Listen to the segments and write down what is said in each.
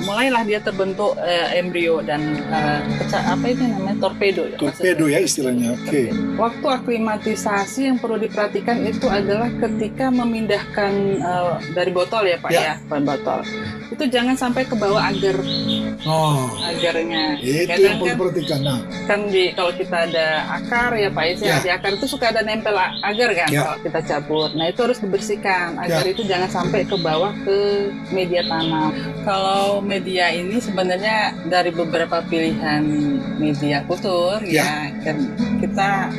mulailah dia terbentuk embrio dan apa itu namanya torpedo. Torpedo ya istilahnya. Oke. Waktu aklimatisasi yang perlu diperhatikan itu adalah ketika memindahkan dari botol ya Pak ya, botol. Itu jangan sampai ke bawah agar. Agarnya. Itu yang perlu diperhatikan. Kan kalau kita ada akar ya Pak ya, di akar itu suka ada nempel agar kan kalau kita cabut. Nah itu harus dibersihkan agar itu jangan sampai ke bawah ke media tanam. Kalau media ini sebenarnya dari beberapa pilihan media kultur ya kan kita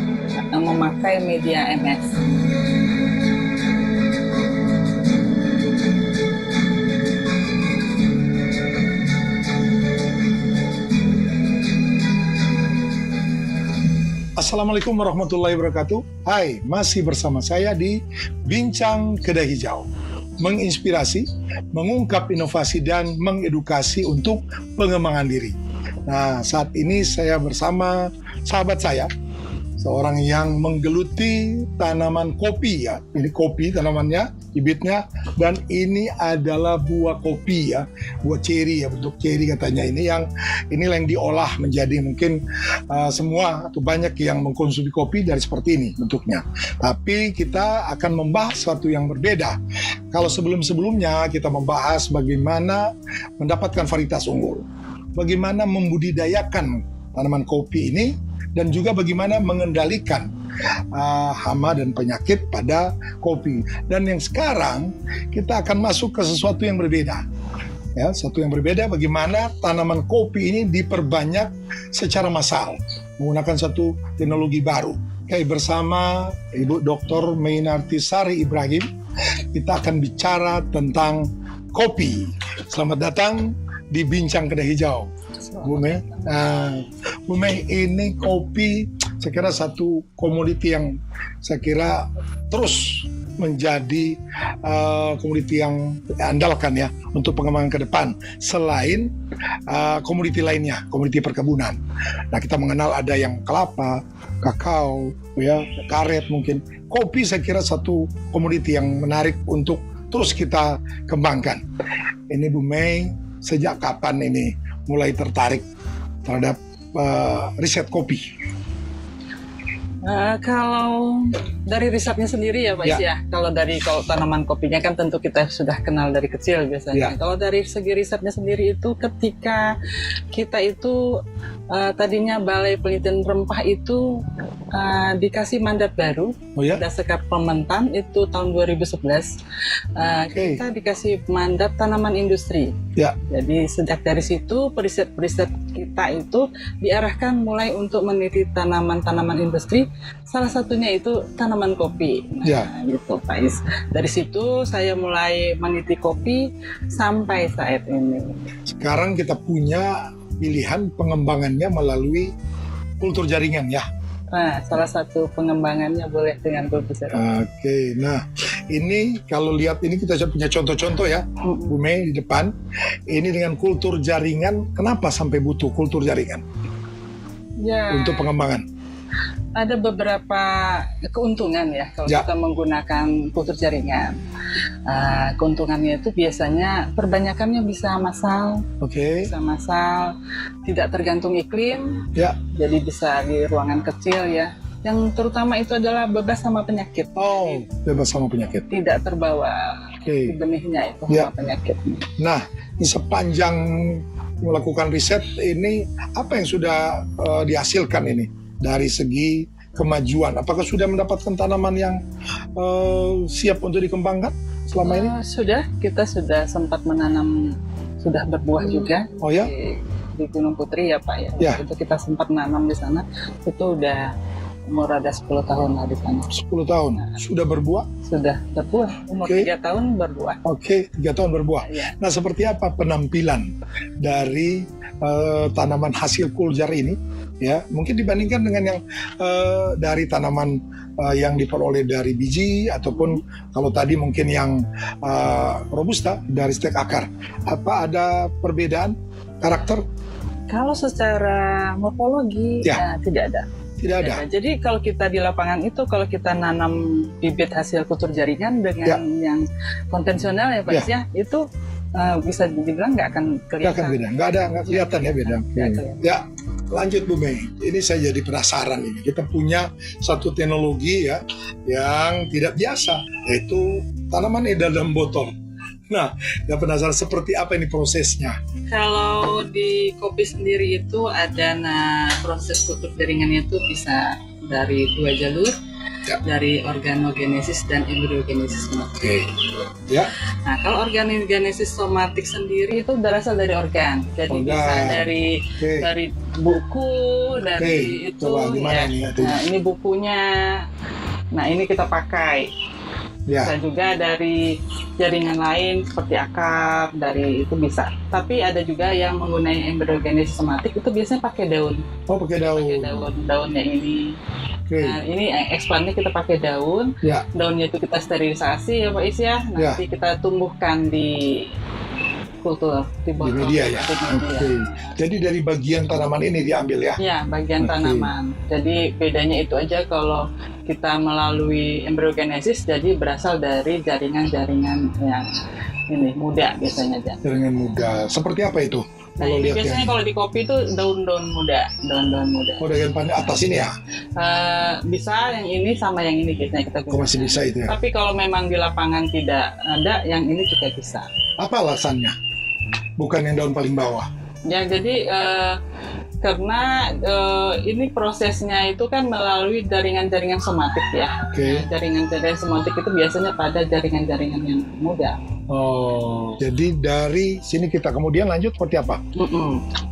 memakai media MS. Assalamualaikum warahmatullahi wabarakatuh. Hai, masih bersama saya di Bincang Kedai Hijau. Menginspirasi, mengungkap inovasi, dan mengedukasi untuk pengembangan diri. Nah, saat ini saya bersama sahabat saya, seorang yang menggeluti tanaman kopi ya. Ini kopi tanamannya, bibitnya, dan ini adalah buah kopi ya, buah ceri ya, bentuk ceri katanya ini yang diolah menjadi mungkin semua atau banyak yang mengkonsumsi kopi dari seperti ini bentuknya. Tapi kita akan membahas sesuatu yang berbeda. Kalau sebelum-sebelumnya kita membahas bagaimana mendapatkan varietas unggul, bagaimana membudidayakan tanaman kopi ini, dan juga bagaimana mengendalikan hama dan penyakit pada kopi. Dan yang sekarang kita akan masuk ke sesuatu yang berbeda. Ya, sesuatu yang berbeda bagaimana tanaman kopi ini diperbanyak secara massal menggunakan satu teknologi baru. Oke, bersama Ibu Dr. Mainarti Sari Ibrahim, kita akan bicara tentang kopi. Selamat datang di Bincang Kedai Hijau. Bu Mei, Bu Mei, ini kopi saya kira satu komoditi yang saya kira terus menjadi komoditi yang diandalkan ya untuk pengembangan ke depan selain komoditi lainnya, komoditi perkebunan. Nah, kita mengenal ada yang kelapa, kakao, ya, karet mungkin. Kopi saya kira satu komoditi yang menarik untuk terus kita kembangkan. Ini Bu Mei, sejak kapan ini mulai tertarik terhadap riset kopi? Kalau dari risetnya sendiri ya Pak ya. Kalau tanaman kopinya kan tentu kita sudah kenal dari kecil biasanya. Kalau dari segi risetnya sendiri itu ketika kita itu tadinya Balai Penelitian Rempah itu dikasih mandat baru, berdasarkan Kementan itu tahun 2011. Kita dikasih mandat tanaman industri. Jadi sejak dari situ periset kita itu diarahkan mulai untuk meneliti tanaman-tanaman industri. Salah satunya itu tanaman kopi. Gitu Pak Is. Dari situ saya mulai meneliti kopi sampai saat ini. Sekarang kita punya pilihan pengembangannya melalui kultur jaringan ya. Nah, salah satu pengembangannya boleh dengan kultur jaringan. Oke, nah ini kalau lihat ini kita punya contoh-contoh ya, Bu Mei di depan. Ini dengan kultur jaringan, kenapa sampai butuh kultur jaringan untuk pengembangan? Ada beberapa keuntungan ya kalau kita menggunakan kultur jaringan. Keuntungannya itu biasanya perbanyakannya bisa massal, bisa massal, tidak tergantung iklim, jadi bisa di ruangan kecil ya. Yang terutama itu adalah bebas sama penyakit. Bebas sama penyakit. Tidak terbawa benihnya itu sama penyakit. Nah, ini sepanjang melakukan riset ini apa yang sudah dihasilkan ini? Dari segi kemajuan, apakah sudah mendapatkan tanaman yang siap untuk dikembangkan selama ini? Sudah, kita sudah sempat menanam, sudah berbuah juga di Gunung Putri ya Pak ya. Itu kita sempat menanam di sana, itu udah umur ada 10 tahun lah di sana. 10 tahun? Sudah berbuah? Sudah berbuah, umur 3 tahun berbuah. 3 tahun berbuah. Nah, seperti apa penampilan dari tanaman hasil kuljar ini? Ya, mungkin dibandingkan dengan yang dari tanaman yang diperoleh dari biji ataupun kalau tadi mungkin yang robusta dari stek akar. Apa ada perbedaan karakter? Kalau secara morfologi tidak ada. Tidak ada. Jadi kalau kita di lapangan itu, kalau kita nanam bibit hasil kultur jaringan dengan yang konvensional ya Pak ya, itu bisa dibilang nggak akan Nggak kelihatan. akan beda, nggak kelihatan ya beda. Nggak kelihatan. Ya, lanjut Bu Mei. Ini saya jadi penasaran ini. Kita punya satu teknologi ya yang tidak biasa, yaitu tanaman dalam botol. Nah, ya penasaran seperti apa ini prosesnya? Kalau di kopi sendiri itu ada proses kultur jaringannya itu bisa dari 2 jalur, dari organogenesis dan embryogenesis. Oke. Ya. Nah, kalau organogenesis somatik sendiri itu berasal dari organ. Jadi bisa dari buku, dari itu. Coba gimana ya. nih? Nah, ini bukunya. Nah, ini kita pakai. Ya. Bisa juga dari jaringan lain seperti akar, dari itu bisa. Tapi ada juga yang menggunakan embryogenesis somatik itu biasanya pakai daun. Oh, pakai daun. Pakai daunnya ini. Oke. Nah, ini expandnya kita pakai daun. Ya. Daunnya itu kita sterilisasi ya Pak Is ya. Nanti kita tumbuhkan di kultur di media ya. Oke. Jadi dari bagian tanaman ini diambil ya? Ya, bagian tanaman. Jadi bedanya itu aja kalau kita melalui embryogenesis jadi berasal dari jaringan-jaringan yang ini muda biasanya aja. Jaringan muda. Seperti apa itu? Nah, ini biasanya kalau di kopi itu daun-daun muda. Oh, bagian paling atas ini ya? Bisa yang ini sama yang ini biasanya kita gunakan. Masih bisa itu ya? Tapi kalau memang di lapangan tidak ada, yang ini juga bisa. Apa alasannya? Bukan yang daun paling bawah? Ya, jadi karena ini prosesnya itu kan melalui jaringan-jaringan somatik ya. Oke. Jaringan-jaringan somatik itu biasanya pada jaringan-jaringan yang muda. Oh, jadi dari sini kita kemudian lanjut seperti apa?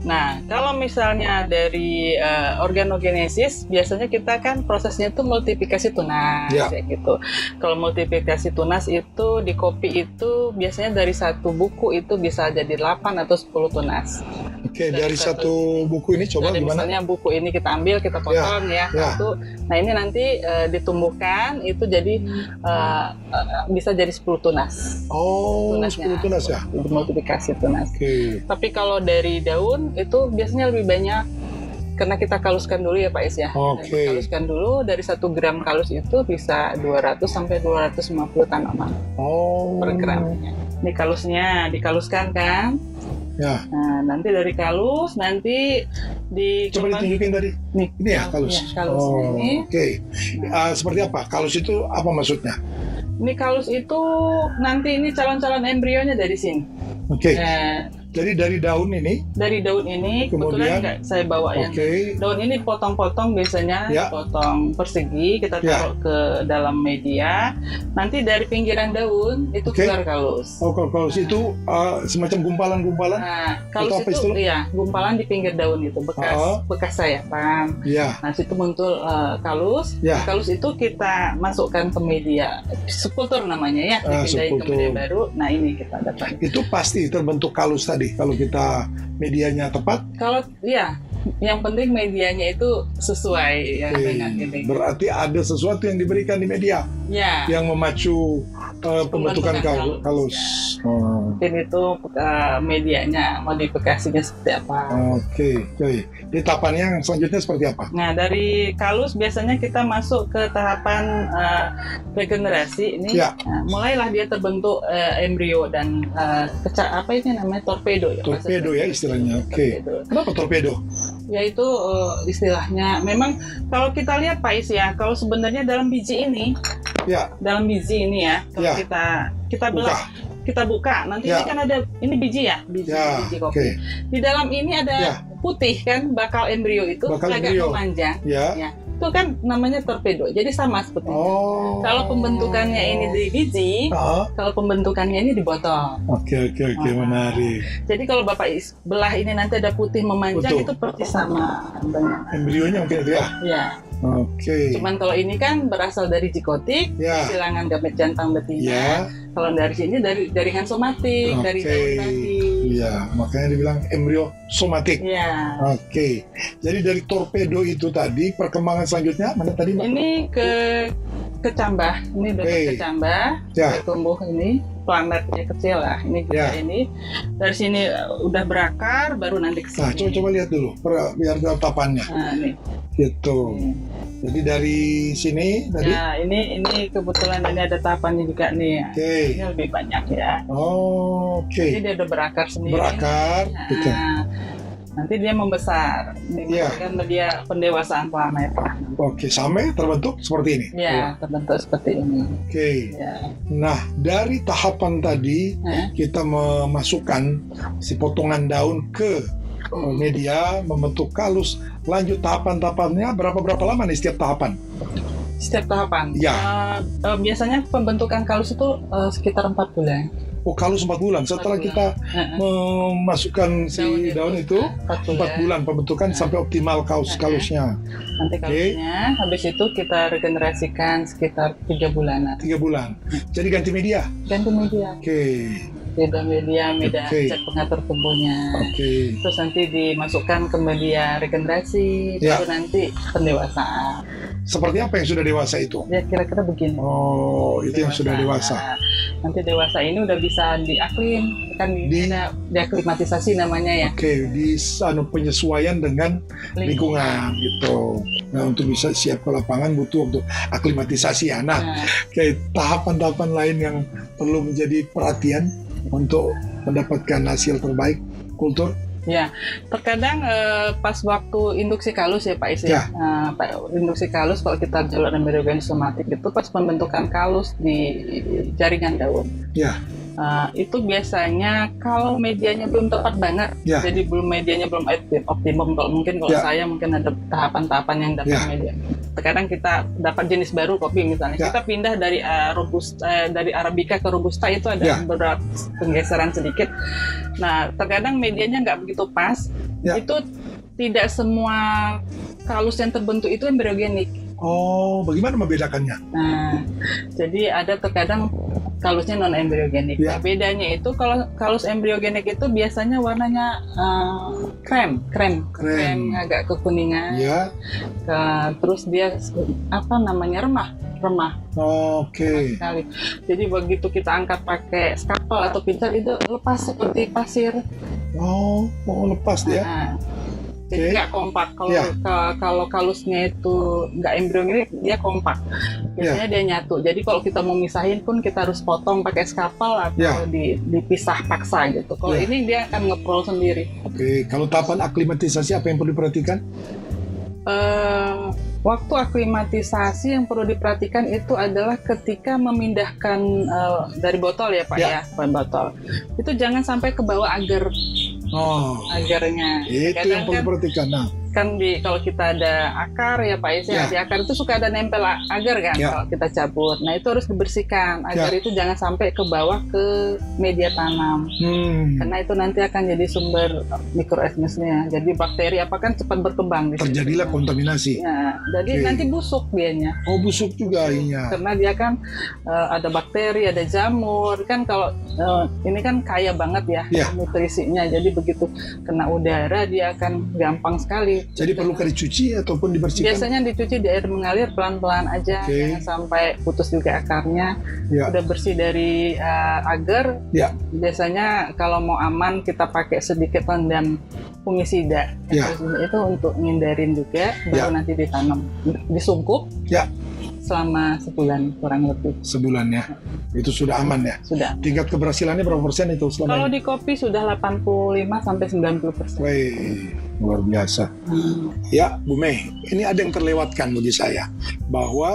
Nah, kalau misalnya dari organogenesis, biasanya kita kan prosesnya itu multiplikasi tunas, kayak gitu. Kalau multiplikasi tunas itu di kopi itu biasanya dari satu buku itu bisa jadi 8 atau 10 tunas. Oke, dari satu buku ini coba gimana? Misalnya buku ini kita ambil, kita potong satu. Nah, ini nanti ditumbuhkan itu jadi bisa jadi 10 tunas. Oh, tunasnya, 10 tunas ya? Multiplikasi tunas. Oke. Tapi kalau dari daun itu biasanya lebih banyak karena kita kaluskan dulu ya Pak Is ya. Oke. Kaluskan dulu dari 1 gram kalus itu bisa 200 sampai 250 tanaman per gramnya. Ini kalusnya dikaluskan kan? Ya. Nah, nanti dari kalus nanti coba ditunjukin tadi. Nih, ini ya kalus. Ya, kalus ini. Oke. Seperti apa? Kalus itu apa maksudnya? Ini kalus itu nanti ini calon-calon embrionya dari sini. Oke. Jadi dari daun ini? Dari daun ini, kebetulan nggak saya bawa yang daun ini potong-potong biasanya, potong persegi, kita taruh ke dalam media. Nanti dari pinggiran daun itu keluar kalus. Oh, kalau kalus itu semacam gumpalan-gumpalan? Nah, kalus itu gumpalan di pinggir daun itu, bekas sayapan. Nah, situ muncul kalus. Kalus itu kita masukkan ke media, subkultur namanya ya, dipindahin ke media baru. Nah, ini kita dapat. Itu pasti terbentuk kalus tadi kalau kita medianya tepat. Kalau yang penting medianya itu sesuai dengan ini. Berarti ada sesuatu yang diberikan di media yang memacu pembentukan kalus. Mungkin itu medianya modifikasinya seperti apa. Oke. Di tahapan yang selanjutnya seperti apa? Nah, dari kalus biasanya kita masuk ke tahapan regenerasi ini. Mulailah dia terbentuk embrio dan apa ini namanya torpedo ya. Torpedo ya istilahnya. Oke. Kenapa torpedo? Yaitu istilahnya memang kalau kita lihat Pak Is ya, kalau sebenarnya dalam biji ini dalam biji ini ya, kalau kita belah, kita buka nanti ini kan ada ini biji biji kopi. Di dalam ini ada putih kan, bakal embrio itu agak memanjang. Itu kan namanya torpedo. Jadi sama seperti itu. Kalau pembentukannya ini di biji, kalau pembentukannya ini di botol. Oke, menarik. Jadi kalau Bapak belah ini nanti ada putih memanjang, itu persis sama embrionya mungkin itu ya? Iya. Oke. Cuman kalau ini kan berasal dari zikotik, silangan gamet jantan betina. Kalau dari sini dari jaringan somatik, dari daun tadi. Iya, makanya dibilang embrio somatik. Iya. Oke. Jadi dari torpedo itu tadi perkembangan selanjutnya mana tadi Mbak? Ini ke kecambah. Ini udah kecambah. Tumbuh ini. plametnya kecil lah. Ini juga ini dari sini udah berakar, baru nanti ke Nah, sini. coba lihat dulu biar tahu tapannya. Nah, nih. Gitu. Jadi dari sini tadi. Ya, ini kebetulan ini ada tapannya juga nih. Oke. Ini lebih banyak ya. Oh, oke. Jadi dia udah berakar sendiri. Berakar, Nah, gitu. nanti dia membesar. Ini kan dia pendewasaan planet. Oke, sampai terbentuk seperti ini. Ya, terbentuk seperti ini. Oke. Ya. Nah, dari tahapan tadi kita memasukkan si potongan daun ke media, membentuk kalus. Lanjut tahapan-tahapannya berapa lama nih setiap tahapan? Setiap tahapan. Ya. Biasanya pembentukan kalus itu sekitar 4 bulan. Oh, kalus 4 bulan. Setelah kita memasukkan si daun itu 4 bulan pembentukan sampai optimal kalusnya. Nanti kalusnya, habis itu kita regenerasikan sekitar 3 bulanan. 3 bulan. Jadi ganti media. Ganti media. Oke. Beda media cek pengatur tumbuhnya. Oke. Terus nanti dimasukkan ke media regenerasi, baru nanti pendewasaan. Seperti apa yang sudah dewasa itu? Ya kira-kira begini. Oh, itu yang sudah dewasa. Nah, nanti dewasa ini udah bisa diaklim, kan ada diaklimatisasi namanya ya. Oke, di penyesuaian dengan lingkungan gitu. Nah, untuk bisa siap ke lapangan butuh untuk aklimatisasi ya. Nah, kayak tahapan-tahapan lain yang perlu menjadi perhatian untuk mendapatkan hasil terbaik kultur. Ya, terkadang pas waktu induksi kalus ya Pak Is ya. Induksi kalus kalau kita jalur embryogenesis somatik itu pas pembentukan kalus di jaringan daun. Ya. Itu biasanya kalau medianya belum tepat banget, jadi medianya belum optimum. Kalau saya mungkin ada tahapan-tahapan yang dapat media. Terkadang kita dapat jenis baru kopi misalnya, kita pindah dari dari Arabica ke Robusta itu ada beberapa penggeseran sedikit. Nah, terkadang medianya nggak begitu pas. Itu tidak semua kalus yang terbentuk itu embryogenik. Oh, bagaimana membedakannya? Nah, jadi ada terkadang kalusnya non embryogenik. Nah, bedanya itu kalau kalus embryogenik itu biasanya warnanya krem agak kekuningan. Terus dia remah. Oke. Sekali. Jadi begitu kita angkat pakai skapel atau pincer itu lepas seperti pasir. Oh, lepas dia. Jadi nggak kompak. Kalau kalusnya itu nggak embryogenik, dia kompak. Biasanya dia nyatu. Jadi kalau kita mau misahin pun kita harus potong pakai skapel atau dipisah paksa gitu. Kalau ini dia akan ngeprol sendiri. Oke. Kalau tahapan aklimatisasi apa yang perlu diperhatikan? Waktu aklimatisasi yang perlu diperhatikan itu adalah ketika memindahkan dari botol ya Pak ya, botol. Itu jangan sampai ke bawah agar. Agarnya. Itu yang perlu diperhatikan. Nah, kan kalau kita ada akar ya Pak Is, di akar itu suka ada nempel agar kan kalau kita cabut. Nah, itu harus dibersihkan. Agar itu jangan sampai ke bawah ke media tanam. Karena itu nanti akan jadi sumber mikroorganismenya. Jadi bakteri kan cepat berkembang. Terjadilah kontaminasi. Ya, jadi nanti busuk dianya. Oh, busuk juga iya. Karena dia kan ada bakteri, ada jamur. Kan kalau ini kan kaya banget ya nutrisinya. Jadi begitu kena udara dia akan gampang sekali. Jadi perlu dicuci ataupun dibersihkan? Biasanya dicuci di air mengalir pelan-pelan aja, jangan sampai putus juga akarnya. Udah bersih dari agar. Biasanya kalau mau aman kita pakai sedikit rendam fungisida. Itu untuk ngindarin juga, baru nanti ditanam, disungkup. Selama sebulan kurang lebih. Sebulan ya, itu sudah aman ya? Sudah. Tingkat keberhasilannya berapa persen itu selama Kalau di kopi sudah 85-90%. Wih, luar biasa. Ya, Bu Mei, ini ada yang terlewatkan bagi saya. Bahwa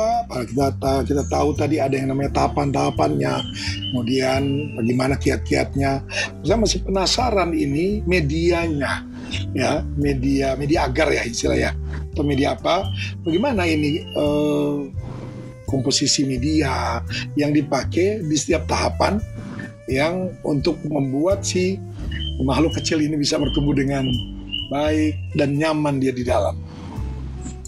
kita tahu tadi ada yang namanya tahapan-tahapannya, kemudian bagaimana kiat-kiatnya. Saya masih penasaran ini medianya, ya, media agar ya istilahnya, atau media apa? Bagaimana ini komposisi media yang dipakai di setiap tahapan yang untuk membuat si makhluk kecil ini bisa bertumbuh dengan baik dan nyaman dia di dalam.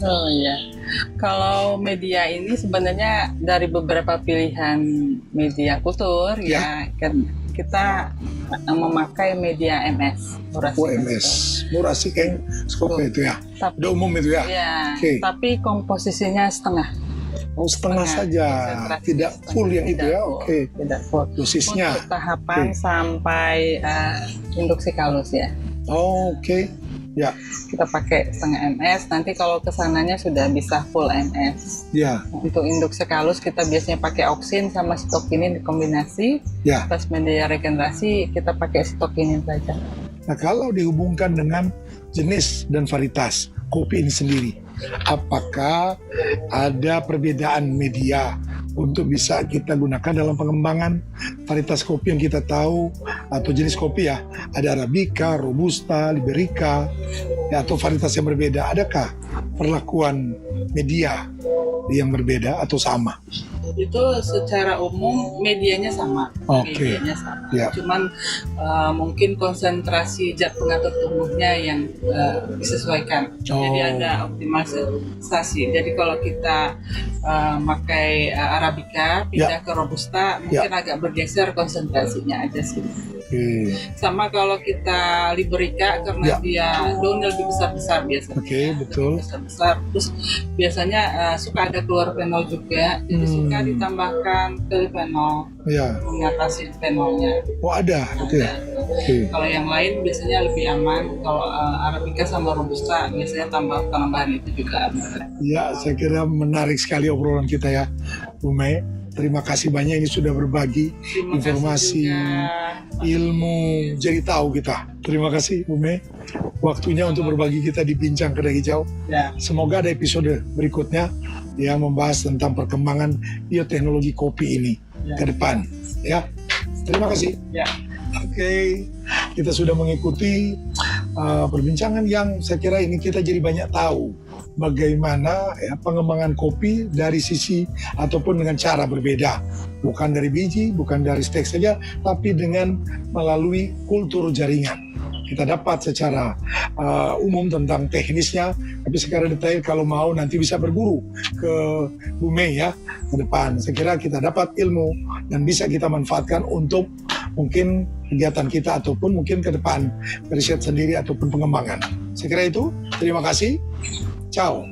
Oh iya, kalau media ini sebenarnya dari beberapa pilihan media kultur ya kan kita memakai media MS. Murasi kayak skop itu ya. Udah umum itu ya. Tapi komposisinya setengah. Oh, setengah saja, konsentrasi tidak full yang itu ya. Oke. Tidak full. Dosisnya. Untuk tahapan sampai induksi kalus ya. Oh, oke. Ya, Kita pakai setengah ms. Nanti kalau kesananya sudah bisa full ms. ya, Untuk induksi kalus kita biasanya pakai oksin sama sitokinin dikombinasi. ya. Pas media regenerasi kita pakai sitokinin saja. Nah, kalau dihubungkan dengan jenis dan varietas kopi ini sendiri, apakah ada perbedaan media untuk bisa kita gunakan dalam pengembangan varietas kopi yang kita tahu atau jenis kopi ya? Ada Arabica, Robusta, Liberica, ya, atau varietas yang berbeda. Adakah perlakuan media yang berbeda atau sama? Itu secara umum medianya sama. Oke. Medianya sama. Ya. Cuman mungkin konsentrasi zat pengatur tubuhnya yang disesuaikan. Jadi ada optimalisasi. Jadi kalau kita pakai Arabica pindah ke Robusta mungkin agak bergeser konsentrasinya aja sih. Oke. Sama kalau kita Liberica karena dia daunnya lebih besar-besar biasanya. Oke, betul. Besar-besar. Terus biasanya suka ada keluar fenol juga. Jadi suka ditambahkan polyphenol Ya. mengatasi fenolnya. Oh, ada, gitu ya. Oke. Kalau yang lain biasanya lebih aman. Kalau Arabica sama Robusta biasanya penambahan itu juga aman. Ya, saya kira menarik sekali obrolan kita ya, Bu Mei. Terima kasih banyak ini sudah berbagi Terima informasi, kasih juga. ilmu, jadi tahu kita. Terima kasih Bu Mei. Waktunya untuk berbagi kita di Bincang Kedai Hijau. Ya. Semoga ada episode berikutnya yang membahas tentang perkembangan bioteknologi kopi ini ke depan. Ya, terima kasih. Ya. Oke, kita sudah mengikuti perbincangan yang saya kira ini kita jadi banyak tahu bagaimana ya, pengembangan kopi dari sisi ataupun dengan cara berbeda. Bukan dari biji, bukan dari stek saja, tapi dengan melalui kultur jaringan. Kita dapat secara umum tentang teknisnya, tapi secara detail kalau mau nanti bisa berguru ke Bu Mei ya ke depan. Saya kira kita dapat ilmu dan bisa kita manfaatkan untuk mungkin kegiatan kita ataupun mungkin ke depan riset sendiri ataupun pengembangan. Saya kira itu. Terima kasih. Ciao.